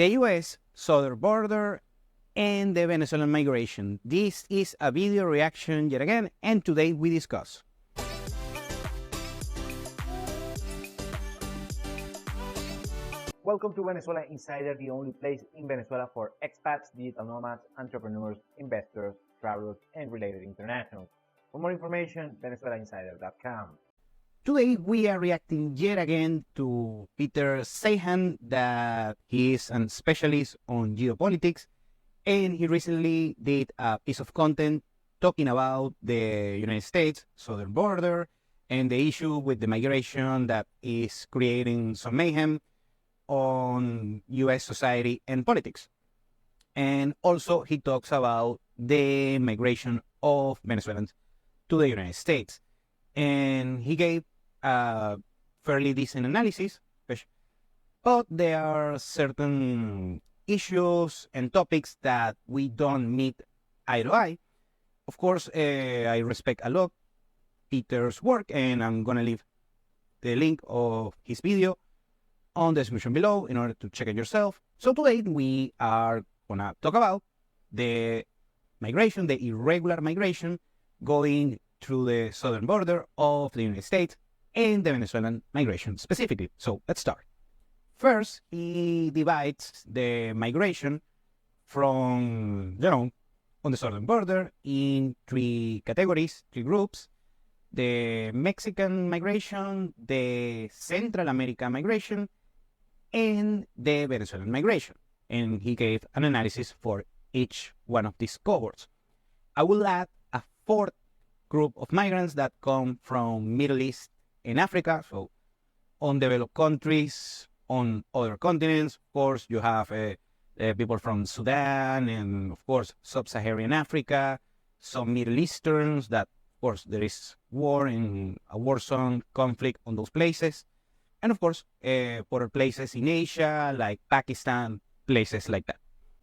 the U.S. southern border, and the Venezuelan migration. This is a video reaction yet again, and today we discuss Welcome to Venezuela Insider, the only place in Venezuela for expats, digital nomads, entrepreneurs, investors, travelers, and related internationals. For more information, venezuelainsider.com. Today we are reacting yet again to Peter Zeihan, that he is a specialist on geopolitics, and he recently did a piece of content talking about the United States southern border and the issue with the migration that is creating some mayhem on U.S. society and politics. And also he talks about the migration of Venezuelans to the United States. And he gave a fairly decent analysis, but there are certain issues and topics that we don't meet eye to eye. Of course, I respect a lot Peter's work, and I'm gonna leave the link of his video on the description below in order to check it yourself. So today we are gonna talk about the migration, the irregular migration going through the southern border of the United States and the Venezuelan migration specifically. So let's start. First, he divides the migration from, on the southern border in three categories, three groups: the Mexican migration, the Central American migration, and the Venezuelan migration. And he gave an analysis for each one of these cohorts. I will add a fourth group of migrants that come from Middle East and Africa, so undeveloped countries on other continents. Of course, you have people from Sudan and, of course, Sub-Saharan Africa, some Middle Easterns that, of course, there is war and a war zone conflict on those places. And, of course, other places in Asia, like Pakistan, places like that.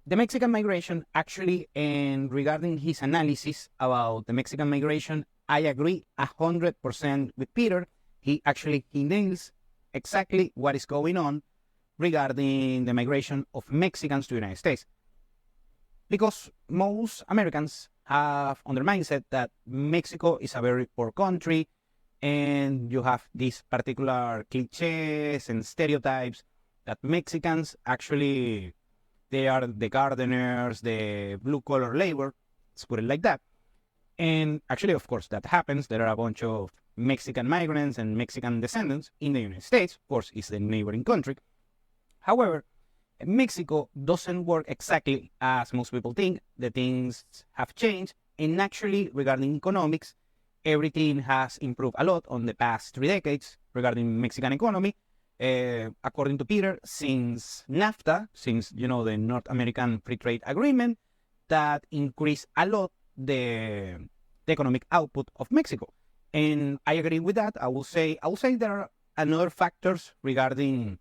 The Mexican migration, actually, and regarding his analysis about the Mexican migration, I agree 100% with Peter. He nails exactly what is going on regarding the migration of Mexicans to the United States. Because most Americans have on their mindset that Mexico is a very poor country, and you have these particular cliches and stereotypes that Mexicans actually, they are the gardeners, the blue-collar labor, let's put it like that. And actually, of course, that happens. There are a bunch of Mexican migrants and Mexican descendants in the United States. Of course, it's the neighboring country. However, Mexico doesn't work exactly as most people think. The things have changed. And actually, regarding economics, everything has improved a lot on the past 3 decades regarding Mexican economy. According to Peter, since NAFTA, since, the North American Free Trade Agreement, that increased a lot the economic output of Mexico. And I agree with that. I will say there are another factors regarding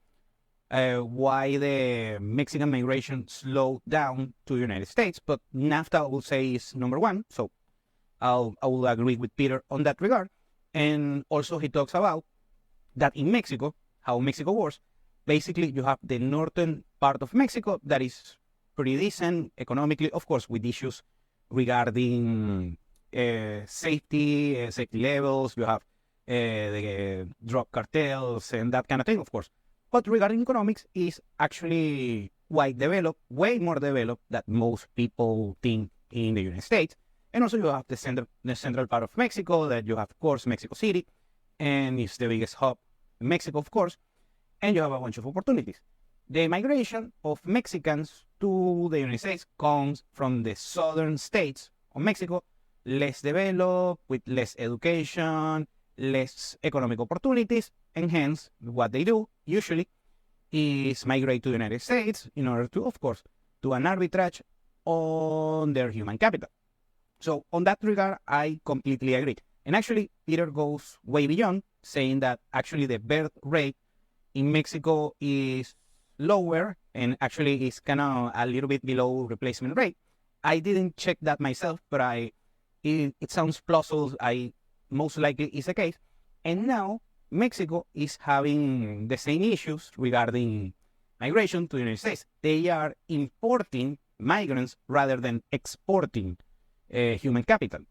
why the Mexican migration slowed down to the United States, but NAFTA, I will say, is number one. So I will agree with Peter on that regard. And also he talks about that in Mexico, how Mexico works. Basically, you have the northern part of Mexico that is pretty decent economically, of course, with issues regarding safety levels. You have the drug cartels and that kind of thing, of course. But regarding economics, is actually quite developed, way more developed than most people think in the United States. And also you have the central part of Mexico, that you have, of course, Mexico City, and it's the biggest hub in Mexico, of course, and you have a bunch of opportunities. The migration of Mexicans to the United States comes from the southern states of Mexico, less developed, with less education, less economic opportunities, and hence what they do usually is migrate to the United States in order to, of course, do an arbitrage on their human capital. So on that regard, I completely agree. And actually, Peter goes way beyond, saying that actually the birth rate in Mexico is lower and actually is kind of a little bit below replacement rate. I didn't check that myself, but it sounds plausible. Most likely is the case. And now Mexico is having the same issues regarding migration to the United States. They are importing migrants rather than exporting human capital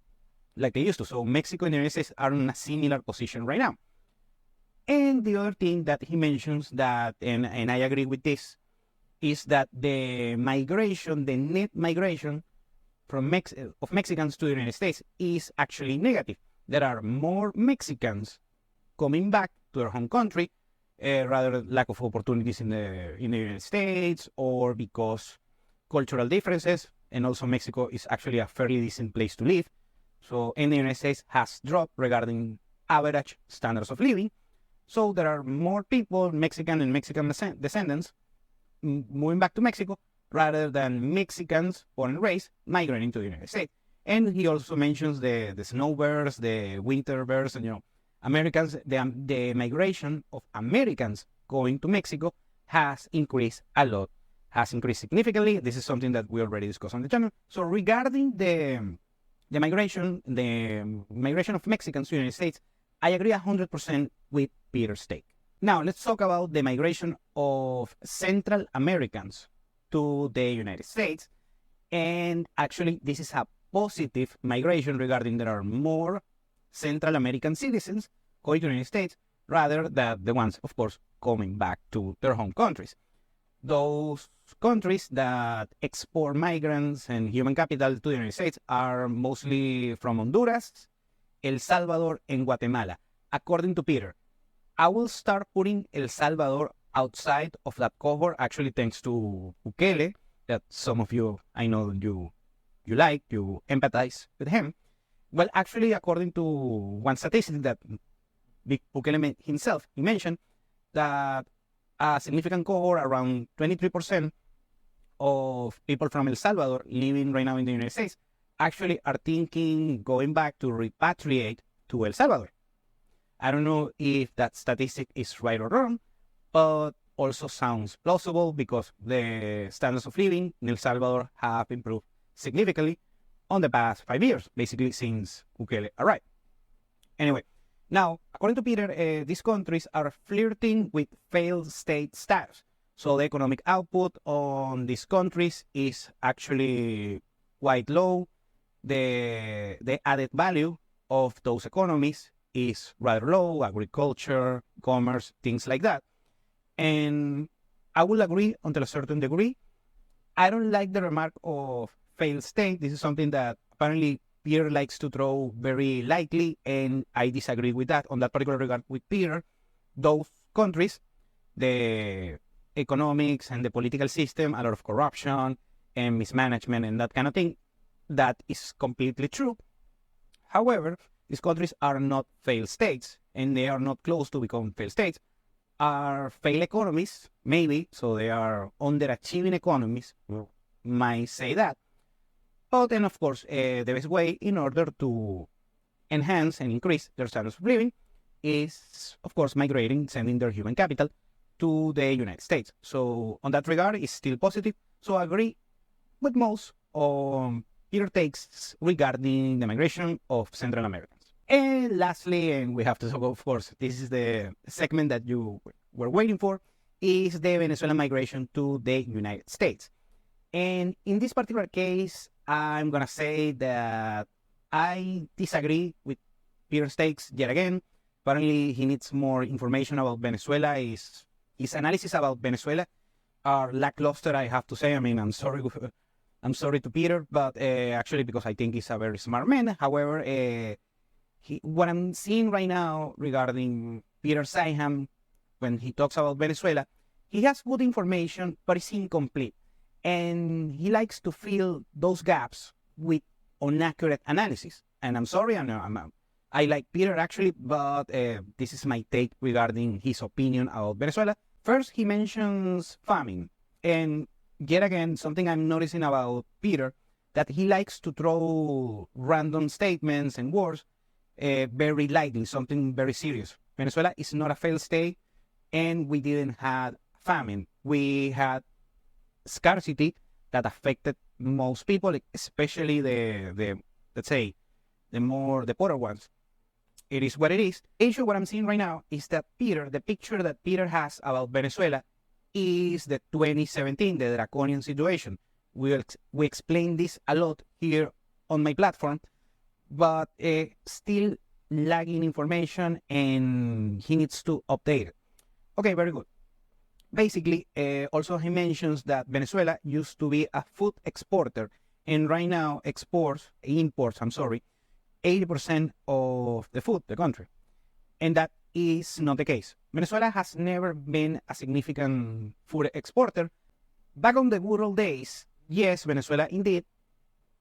like they used to. So Mexico and the United States are in a similar position right now. And the other thing that he mentions that, and I agree with this, is that the migration, the net migration from of Mexicans to the United States is actually negative. There are more Mexicans coming back to their home country, rather lack of opportunities in the United States, or because cultural differences, and also Mexico is actually a fairly decent place to live. So, and the United States has dropped regarding average standards of living. So there are more people, Mexican and Mexican descendants, moving back to Mexico rather than Mexicans born and raised migrating to the United States. And he also mentions the snowbirds, the winter birds, and Americans. The migration of Americans going to Mexico has increased a lot, has increased significantly. This is something that we already discussed on the channel. So regarding the migration of Mexicans to the United States, I agree 100% with Peter's take. Now, let's talk about the migration of Central Americans to the United States. And actually, this is a positive migration regarding there are more Central American citizens going to the United States rather than the ones, of course, coming back to their home countries. Those countries that export migrants and human capital to the United States are mostly from Honduras, El Salvador, and Guatemala. According to Peter, I will start putting El Salvador outside of that cohort, actually thanks to Bukele, that some of you, I know you empathize with him. Well, actually, according to one statistic that Bukele himself, he mentioned that a significant cohort, around 23% of people from El Salvador living right now in the United States, actually are thinking going back to repatriate to El Salvador. I don't know if that statistic is right or wrong, but also sounds plausible because the standards of living in El Salvador have improved significantly on the past 5 years, basically since Bukele arrived. Anyway, now, according to Peter, these countries are flirting with failed state status. So the economic output on these countries is actually quite low. The added value of those economies is rather low, agriculture, commerce, things like that. And I will agree until a certain degree. I don't like the remark of failed state. This is something that apparently Peter likes to throw very lightly, and I disagree with that on that particular regard with Peter. Those countries, the economics and the political system, a lot of corruption and mismanagement and that kind of thing, that is completely true. However, these countries are not failed states, and they are not close to become failed states. Are failed economies, maybe, so they are underachieving economies, might say that. But then, of course, the best way in order to enhance and increase their standards of living is, of course, migrating, sending their human capital to the United States. So on that regard, it's still positive. So I agree with most Peter takes regarding the migration of Central Americans. And lastly, and we have to talk, of course, this is the segment that you were waiting for, is the Venezuelan migration to the United States. And in this particular case, I'm going to say that I disagree with Peter's takes yet again. Apparently, he needs more information about Venezuela. His analysis about Venezuela are lackluster, I have to say. I mean, I'm sorry to Peter, but actually because I think he's a very smart man. However, what I'm seeing right now regarding Peter Zeihan, when he talks about Venezuela, he has good information, but it's incomplete. And he likes to fill those gaps with inaccurate analysis. And I'm sorry, I like Peter actually, but this is my take regarding his opinion about Venezuela. First, he mentions famine. And yet again, something I'm noticing about Peter, that he likes to throw random statements and words very lightly, something very serious. Venezuela is not a failed state, and we didn't have famine. We had scarcity that affected most people, especially the let's say the poorer ones. It is what it is. The issue what I'm seeing right now is that the picture that Peter has about Venezuela is the 2017, the draconian situation. We explain this a lot here on my platform, but still lagging information, and he needs to update it. Okay, very good. Basically, also he mentions that Venezuela used to be a food exporter, and right now imports, 80% of the food, the country. And that is not the case. Venezuela has never been a significant food exporter. Back on the good old days, yes, Venezuela indeed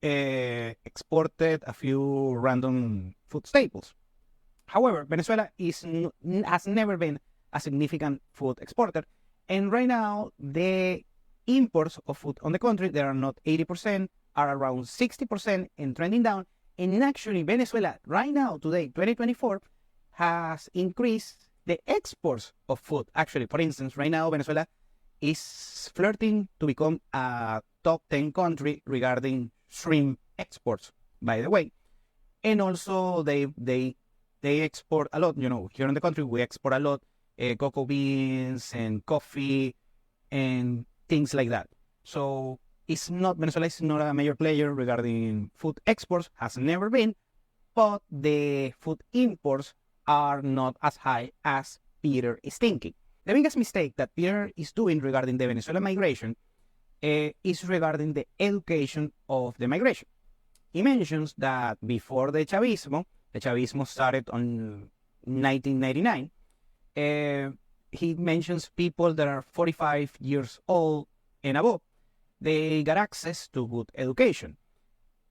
exported a few random food staples. However, Venezuela has never been a significant food exporter. And right now, the imports of food on the country, they are not 80%, are around 60% and trending down. And actually, Venezuela, right now, today, 2024, has increased the exports of food. Actually, for instance, right now, Venezuela is flirting to become a top 10 country regarding shrimp exports, by the way. And also, they export a lot. Here in the country, we export a lot cocoa beans and coffee and things like that. So Venezuela is not a major player regarding food exports, has never been, but the food imports are not as high as Peter is thinking. The biggest mistake that Peter is doing regarding the Venezuelan migration is regarding the education of the migration. He mentions that before the Chavismo started on 1999, he mentions people that are 45 years old and above, they got access to good education.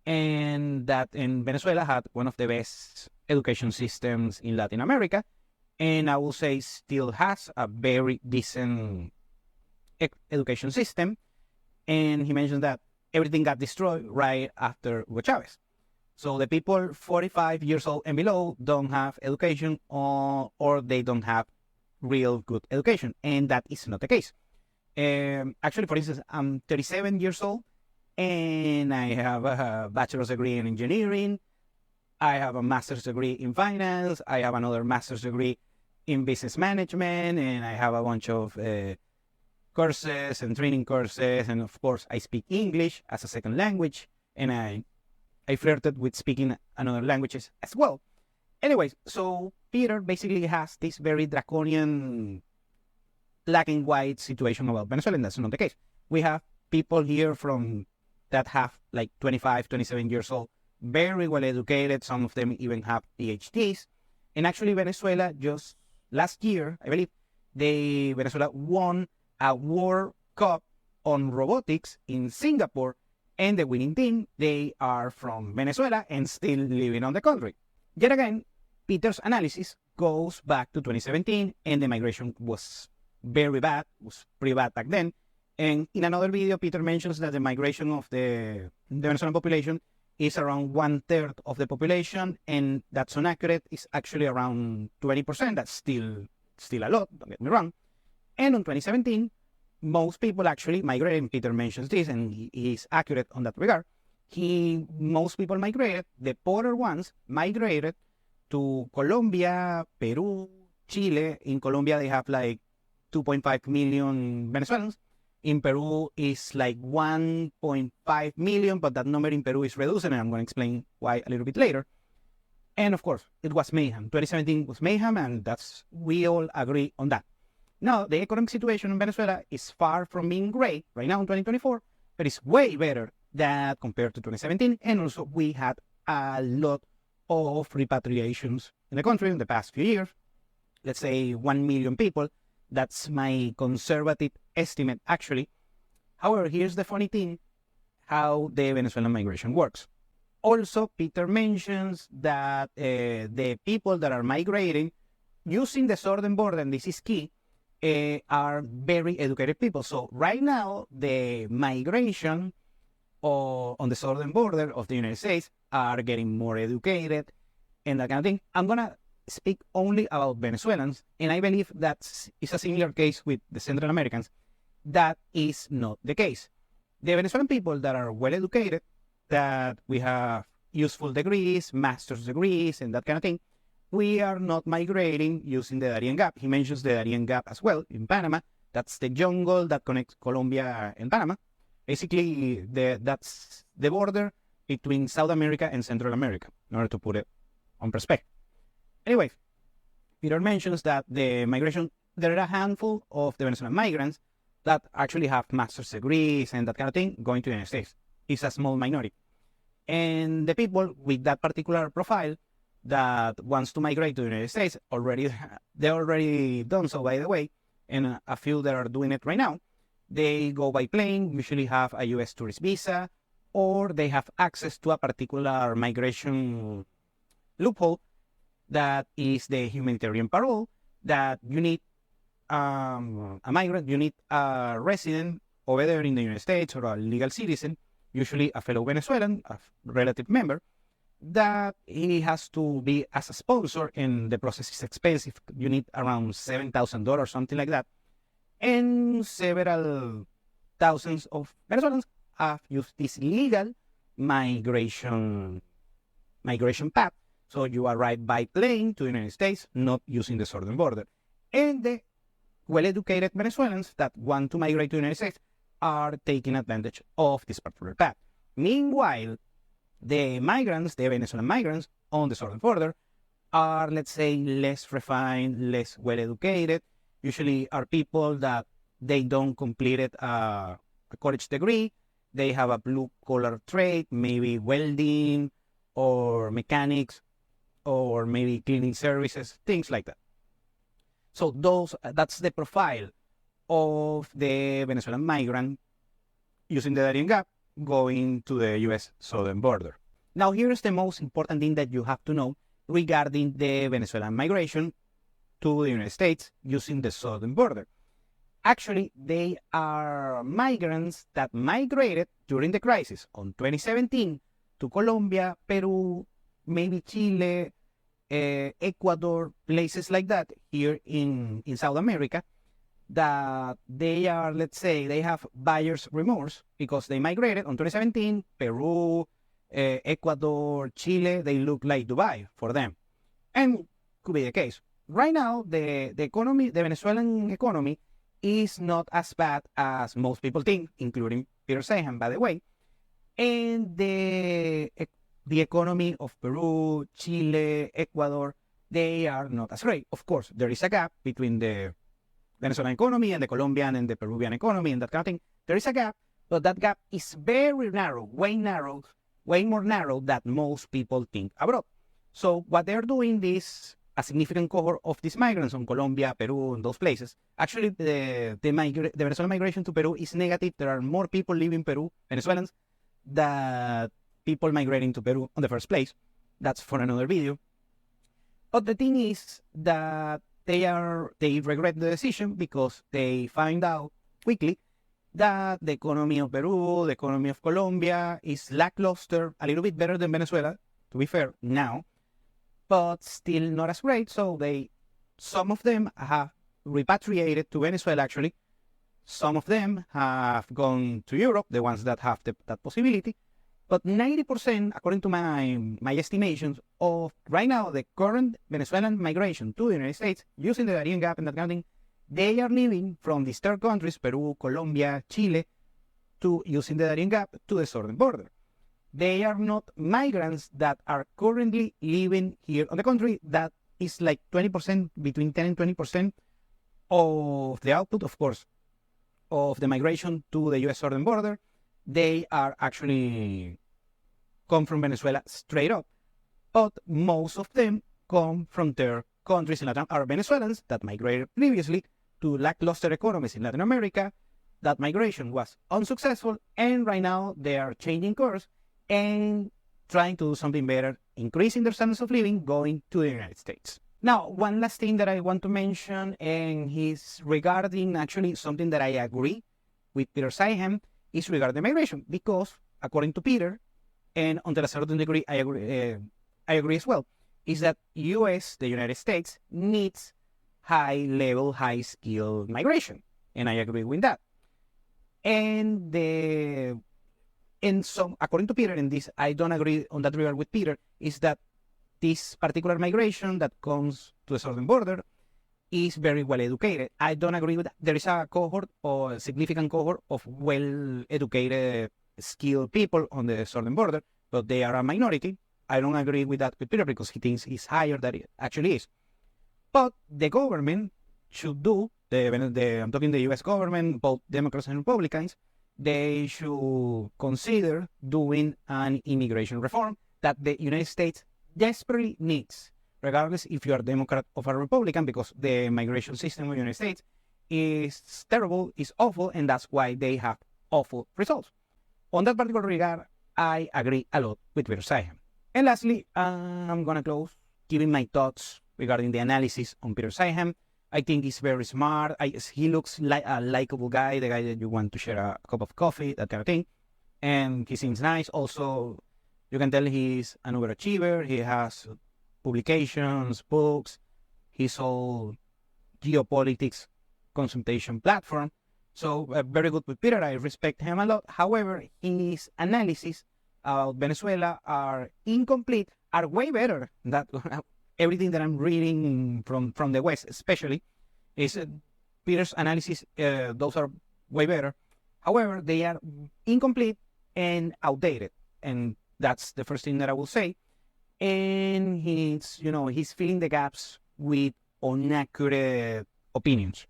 And that in Venezuela had one of the best education systems in Latin America, and I will say still has a very decent education system. And he mentioned that everything got destroyed right after Hugo Chavez. So the people 45 years old and below don't have education, or they don't have real good education, and that is not the case. Actually, for instance, I'm 37 years old, and I have a bachelor's degree in engineering. I have a master's degree in finance. I have another master's degree in business management, and I have a bunch of courses and training courses. And of course, I speak English as a second language, and I flirted with speaking another languages as well. Anyways, so Peter basically has this very draconian black and white situation about Venezuela, and that's not the case. We have people here that have like 25, 27 years old, very well educated. Some of them even have PhDs. And actually, Venezuela just last year, I believe, Venezuela won a World Cup on robotics in Singapore, and the winning team, they are from Venezuela and still living on the country. Yet again, Peter's analysis goes back to 2017, and the migration was very bad, was pretty bad back then. And in another video, Peter mentions that the migration of the Venezuelan population is around 1/3 of the population, and that's inaccurate. It's actually around 20%. That's still a lot, don't get me wrong. And in 2017, most people actually migrated, and Peter mentions this, and he is accurate on that regard. Most people migrated, the poorer ones migrated to Colombia, Peru, Chile. In Colombia, they have like 2.5 million Venezuelans. In Peru, it's like 1.5 million, but that number in Peru is reduced, and I'm going to explain why a little bit later. And of course, it was mayhem. 2017 was mayhem, and we all agree on that. Now, the economic situation in Venezuela is far from being great right now in 2024, but it's way better than compared to 2017. And also, we had a lot of repatriations in the country in the past few years. Let's say 1 million people. That's my conservative estimate, actually. However, here's the funny thing, how the Venezuelan migration works. Also, Peter mentions that the people that are migrating using the southern border, and this is key, are very educated people. So right now, the migration on the southern border of the United States are getting more educated and that kind of thing. I'm going to speak only about Venezuelans, and I believe that is a similar case with the Central Americans. That is not the case. The Venezuelan people that are well educated, that we have useful degrees, master's degrees, and that kind of thing, we are not migrating using the Darien Gap. He mentions the Darien Gap as well in Panama, That's the jungle that connects Colombia and Panama. Basically, that's the border between South America and Central America, in order to put it on perspective. Anyway, Peter mentions that the migration, there are a handful of the Venezuelan migrants that actually have master's degrees and that kind of thing going to the United States. It's a small minority. And the people with that particular profile that wants to migrate to the United States they already done so, by the way, and a few that are doing it right now. They go by plane, usually have a U.S. tourist visa, or they have access to a particular migration loophole that is the humanitarian parole, that you need a migrant, you need a resident over there in the United States or a legal citizen, usually a fellow Venezuelan, a relative member, that he has to be as a sponsor, and the process is expensive. You need around $7,000, something like that. And several thousands of Venezuelans have used this legal migration path. So you arrive by plane to the United States, not using the southern border. And the well-educated Venezuelans that want to migrate to the United States are taking advantage of this particular path. Meanwhile, the migrants, the Venezuelan migrants on the southern border, are, let's say, less refined, less well-educated, usually are people that they don't complete a college degree, they have a blue-collar trade, maybe welding or mechanics, or maybe cleaning services, things like that. So that's the profile of the Venezuelan migrant using the Darien Gap going to the U.S. southern border. Now, here's the most important thing that you have to know regarding the Venezuelan migration to the United States using the southern border. Actually, they are migrants that migrated during the crisis on 2017 to Colombia, Peru, maybe Chile, Ecuador, places like that here in South America, that they are, let's say, they have buyer's remorse because they migrated on 2017, Peru, Ecuador, Chile, they look like Dubai for them. And could be the case. Right now, the economy, the Venezuelan economy, is not as bad as most people think, including Peter Zeihan, by the way. And the economy of Peru, Chile, Ecuador, they are not as great. Of course, there is a gap between the Venezuelan economy and the Colombian and the Peruvian economy and that kind of thing. There is a gap, but that gap is very narrow, way more narrow than most people think abroad. So what they're doing is a significant cohort of these migrants from Colombia, Peru, and those places. Actually, the Venezuelan migration to Peru is negative. There are more people living in Peru, Venezuelans, than people migrating to Peru in the first place. That's for another video. But the thing is that they regret the decision because they find out quickly that the economy of Peru, the economy of Colombia is lackluster, a little bit better than Venezuela, to be fair, now, but still not as great. So some of them have repatriated to Venezuela, actually. Some of them have gone to Europe, the ones that have that possibility. But 90%, according to my estimations, of right now the current Venezuelan migration to the United States, using the Darien Gap and that kind of thing, they are living from these third countries, Peru, Colombia, Chile, to using the Darien Gap to the southern border. They are not migrants that are currently living here on the country. That is like 20%, between 10 and 20% of the output, of course, of the migration to the U.S. southern border. They are actually come from Venezuela straight up, but most of them come from their countries in Latin are Venezuelans that migrated previously to lackluster economies in Latin America. That migration was unsuccessful, and right now they are changing course and trying to do something better, increasing their standards of living, going to the United States. Now, one last thing that I want to mention, and is regarding actually something that I agree with Peter Zeihan, is regarding migration, because according to Peter, and until a certain degree I agree as well, is that the United States, needs high-level, high-skill migration, and I agree with that. And so, according to Peter, and this I don't agree on that regard with Peter, is that this particular migration that comes to the southern border is very well educated. I don't agree with that. There is a cohort or a significant cohort of well educated, skilled people on the southern border, but they are a minority. I don't agree with that with Peter because he thinks it's higher than it actually is. But the government should do, I'm talking the US government, both Democrats and Republicans, they should consider doing an immigration reform that the United States desperately needs, regardless if you are a Democrat or a Republican, because the migration system in the United States is terrible, is awful, and that's why they have awful results. On that particular regard, I agree a lot with Peter Zeihan. And lastly, I'm going to close giving my thoughts regarding the analysis on Peter Zeihan. I think he's very smart. He looks like a likable guy, the guy that you want to share a cup of coffee, that kind of thing. And he seems nice. Also, you can tell he's an overachiever. He has publications, books. His whole geopolitics consultation platform. So very good with Peter. I respect him a lot. However, his analysis about Venezuela are incomplete, are way better than everything that I'm reading from the West, especially, is Peter's analysis. Those are way better. However, they are incomplete and outdated, and that's the first thing that I will say. And he's filling the gaps with inaccurate opinions,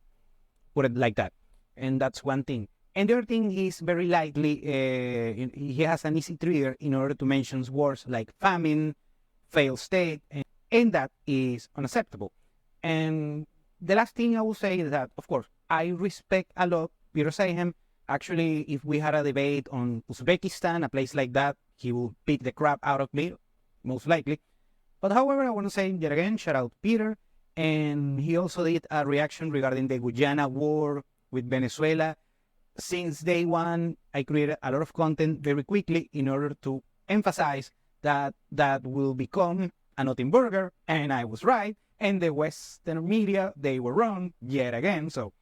put it like that. And that's one thing. And the other thing, he's very likely, he has an easy trigger in order to mention words like famine, failed state, and that is unacceptable. And the last thing I will say is that, of course, I respect a lot Peter Zeihan. Actually, if we had a debate on Uzbekistan, a place like that, he will beat the crap out of me, most likely. But however, I want to say yet again, shout out Peter. And he also did a reaction regarding the Guyana war with Venezuela. Since day one, I created a lot of content very quickly in order to emphasize that that will become a nothing burger, and I was right. And the Western media, they were wrong yet again. So,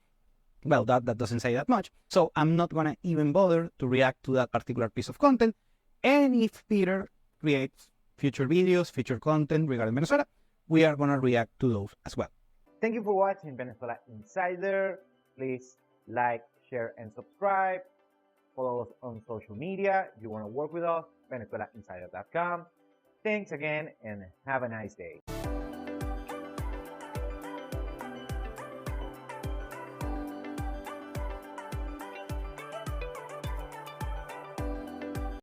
well, that doesn't say that much. So I'm not going to even bother to react to that particular piece of content. And if Peter creates future videos, future content regarding Venezuela, we are going to react to those as well. Thank you for watching Venezuela Insider. Please like, share, and subscribe. Follow us on social media. If you want to work with us, VenezuelaInsider.com. Thanks again, and have a nice day.